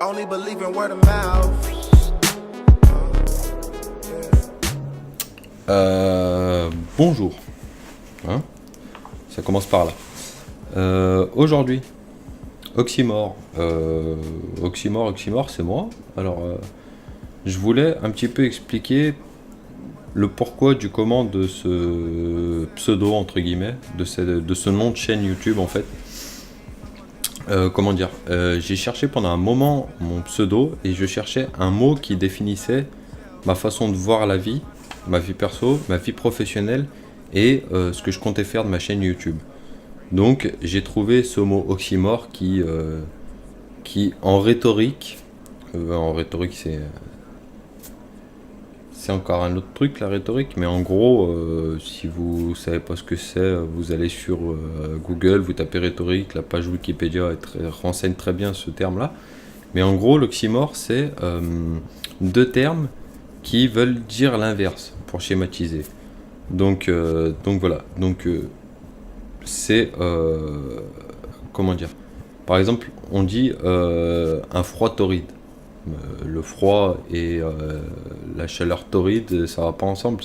only believe in word of mouth. Bonjour, hein, ça commence par là. Aujourd'hui, Oxymore, Oxymore, c'est moi. Alors, je voulais un petit peu expliquer le pourquoi du comment de ce pseudo entre guillemets, de ce nom de chaîne YouTube en fait. Comment dire, j'ai cherché pendant un moment mon pseudo et je cherchais un mot qui définissait ma façon de voir la vie, ma vie perso, ma vie professionnelle et ce que je comptais faire de ma chaîne YouTube. Donc j'ai trouvé ce mot oxymore qui en rhétorique c'est encore un autre truc, la rhétorique, mais en gros, si vous savez pas ce que c'est, vous allez sur Google, vous tapez rhétorique, la page Wikipédia renseigne très bien ce terme-là. Mais en gros, l'oxymore, c'est deux termes qui veulent dire l'inverse, pour schématiser. Donc voilà. Donc c'est comment dire. Par exemple, on dit un froid torride. Le froid et la chaleur torride, ça va pas ensemble.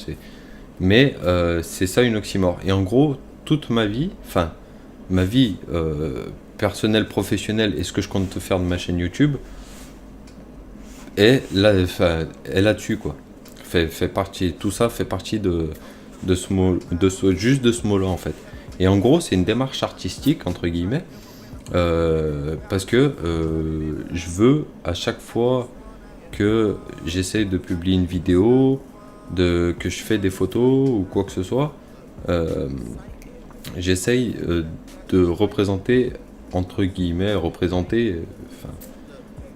Mais c'est ça une oxymore. Et en gros, toute ma vie, personnelle, professionnelle et ce que je compte faire de ma chaîne YouTube est là-dessus quoi. Fait partie, tout ça fait partie de ce mot, juste de ce mot-là en fait. Et en gros, c'est une démarche artistique entre guillemets. Parce que je veux à chaque fois que j'essaie de publier une vidéo, que je fais des photos ou quoi que ce soit, j'essaye de représenter entre guillemets,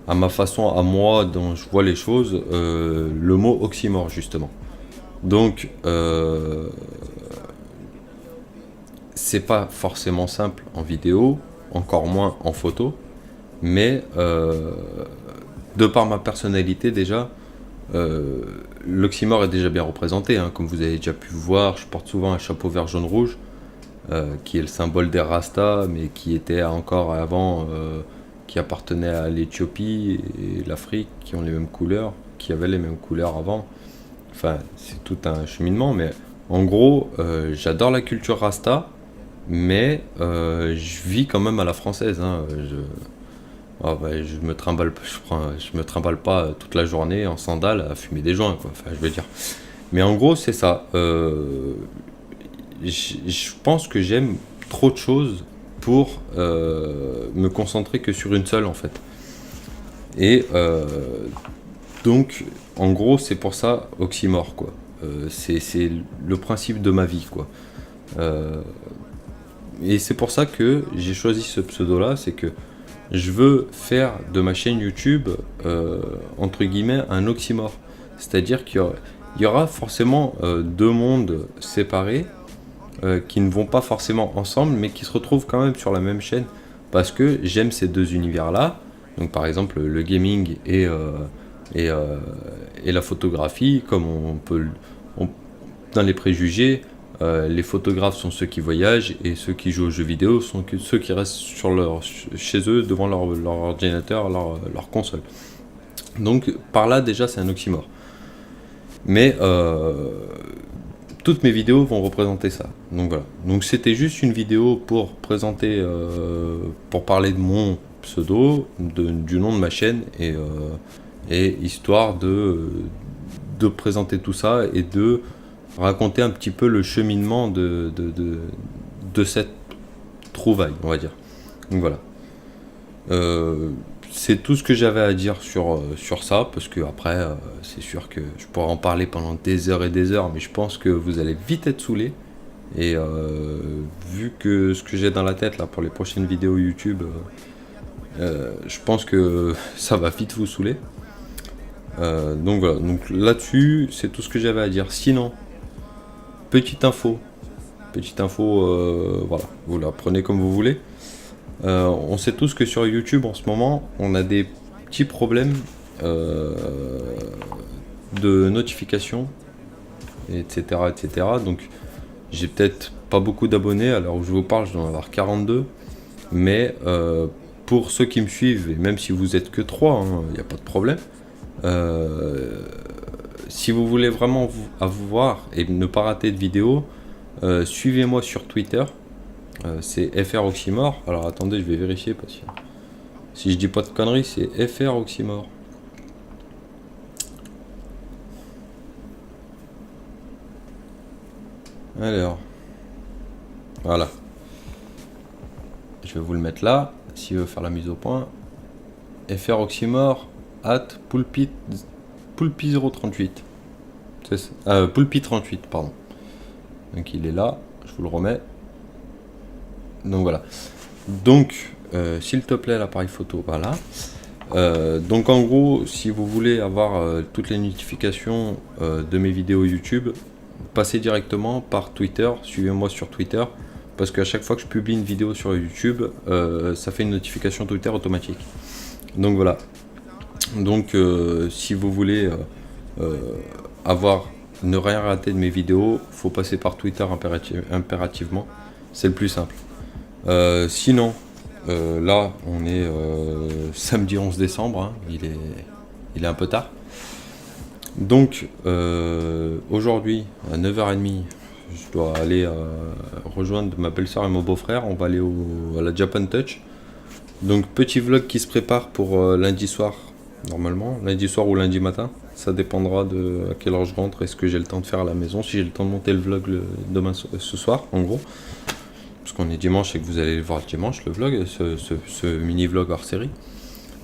à ma façon, à moi dont je vois les choses, le mot oxymore justement. Donc c'est pas forcément simple en vidéo, encore moins en photo, mais de par ma personnalité déjà, l'oxymore est déjà bien représenté, hein, comme vous avez déjà pu voir. Je porte souvent un chapeau vert jaune rouge, qui est le symbole des Rastas, mais qui était encore avant, qui appartenait à l'Éthiopie et l'Afrique, qui ont les mêmes couleurs, qui avaient les mêmes couleurs avant. Enfin, c'est tout un cheminement, mais en gros, j'adore la culture Rasta. Mais je vis quand même à la française, hein. Je me trimballe pas toute la journée en sandales à fumer des joints, quoi. Enfin, je veux dire. Mais en gros, c'est ça. Je pense que j'aime trop de choses pour me concentrer que sur une seule, en fait. Et donc, en gros, c'est pour ça oxymore, quoi. C'est le principe de ma vie, quoi. Et c'est pour ça que j'ai choisi ce pseudo-là, c'est que je veux faire de ma chaîne YouTube, entre guillemets, un oxymore. C'est-à-dire qu'il y aura forcément deux mondes séparés, qui ne vont pas forcément ensemble, mais qui se retrouvent quand même sur la même chaîne, parce que j'aime ces deux univers-là. Donc par exemple le gaming et la photographie, comme dans les préjugés. Les photographes sont ceux qui voyagent et ceux qui jouent aux jeux vidéo sont ceux qui restent chez eux devant leur ordinateur, leur console. Donc par là déjà c'est un oxymore. Mais toutes mes vidéos vont représenter ça. Donc voilà. Donc c'était juste une vidéo pour présenter, pour parler de mon pseudo, du nom de ma chaîne et histoire de présenter tout ça et de raconter un petit peu le cheminement de cette trouvaille, on va dire. Donc voilà. C'est tout ce que j'avais à dire sur ça, parce que après, c'est sûr que je pourrais en parler pendant des heures et des heures, mais je pense que vous allez vite être saoulés. Et vu que ce que j'ai dans la tête là pour les prochaines vidéos YouTube, je pense que ça va vite vous saouler. Donc voilà. Donc là-dessus, c'est tout ce que j'avais à dire. Sinon, petite info, voilà, vous la prenez comme vous voulez. On sait tous que sur YouTube en ce moment, on a des petits problèmes de notification, etc., etc. Donc, j'ai peut-être pas beaucoup d'abonnés. À l'heure où je vous parle, je dois en avoir 42. Mais pour ceux qui me suivent, et même si vous êtes que 3, il n'y a pas de problème. Si vous voulez vraiment avoir et ne pas rater de vidéos, suivez-moi sur Twitter. C'est FR Oxymore. Alors attendez, je vais vérifier parce que si je dis pas de conneries, c'est FR Oxymore. Alors, voilà. Je vais vous le mettre là, s'il veut faire la mise au point. FR Oxymore at Poulpi038. Poulpi38, pardon. Donc il est là, je vous le remets. Donc voilà. Donc, s'il te plaît, l'appareil photo, voilà. Donc en gros, si vous voulez avoir toutes les notifications de mes vidéos YouTube, passez directement par Twitter, suivez-moi sur Twitter, parce qu'à chaque fois que je publie une vidéo sur YouTube, ça fait une notification Twitter automatique. Donc voilà. Donc si vous voulez ne rien rater de mes vidéos, faut passer par Twitter impérativement, c'est le plus simple. Sinon, là on est samedi 11 décembre, hein, il est un peu tard. Donc aujourd'hui à 9h30, je dois aller rejoindre ma belle-sœur et mon beau-frère. On va aller à la Japan Touch. Donc petit vlog qui se prépare pour lundi soir, normalement, lundi soir ou lundi matin. Ça dépendra de à quelle heure je rentre et ce que j'ai le temps de faire à la maison. Si j'ai le temps de monter le vlog ce soir, en gros. Parce qu'on est dimanche et que vous allez le voir dimanche, le vlog, ce mini-vlog hors série.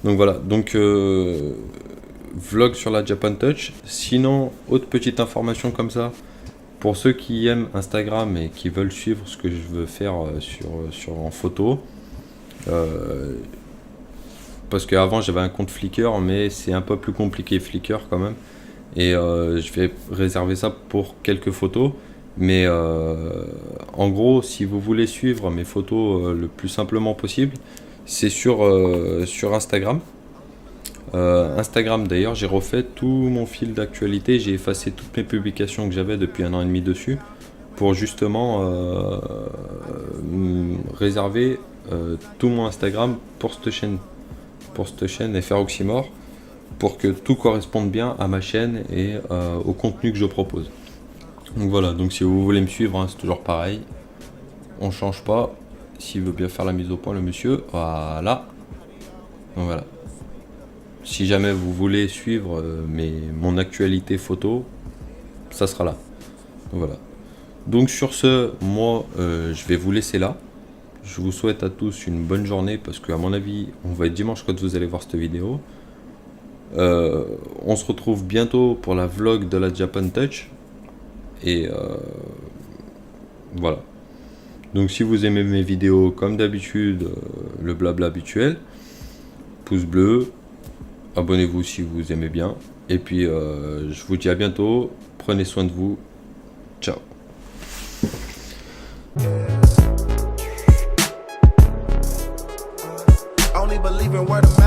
Donc voilà, donc vlog sur la Japan Touch. Sinon, autre petite information comme ça, pour ceux qui aiment Instagram et qui veulent suivre ce que je veux faire en photo, parce qu'avant j'avais un compte Flickr, mais c'est un peu plus compliqué Flickr quand même, et je vais réserver ça pour quelques photos. Mais en gros, si vous voulez suivre mes photos le plus simplement possible, c'est sur Instagram. Instagram d'ailleurs, j'ai refait tout mon fil d'actualité, j'ai effacé toutes mes publications que j'avais depuis 1 an et demi dessus pour justement réserver tout mon Instagram pour cette chaîne FR Oxymore, pour que tout corresponde bien à ma chaîne et au contenu que je propose. Donc voilà, donc si vous voulez me suivre, hein, c'est toujours pareil, on change pas. S'il veut bien faire la mise au point, le monsieur, voilà. Donc voilà. Si jamais vous voulez suivre mon actualité photo, ça sera là. Donc voilà. Donc sur ce, moi, je vais vous laisser là. Je vous souhaite à tous une bonne journée, parce qu'à mon avis, on va être dimanche quand vous allez voir cette vidéo. On se retrouve bientôt pour la vlog de la Japan Touch. Et voilà. Donc si vous aimez mes vidéos, comme d'habitude, le blabla habituel, pouce bleu, abonnez-vous si vous aimez bien. Et puis je vous dis à bientôt, prenez soin de vous, ciao. Only believe in word of mouth.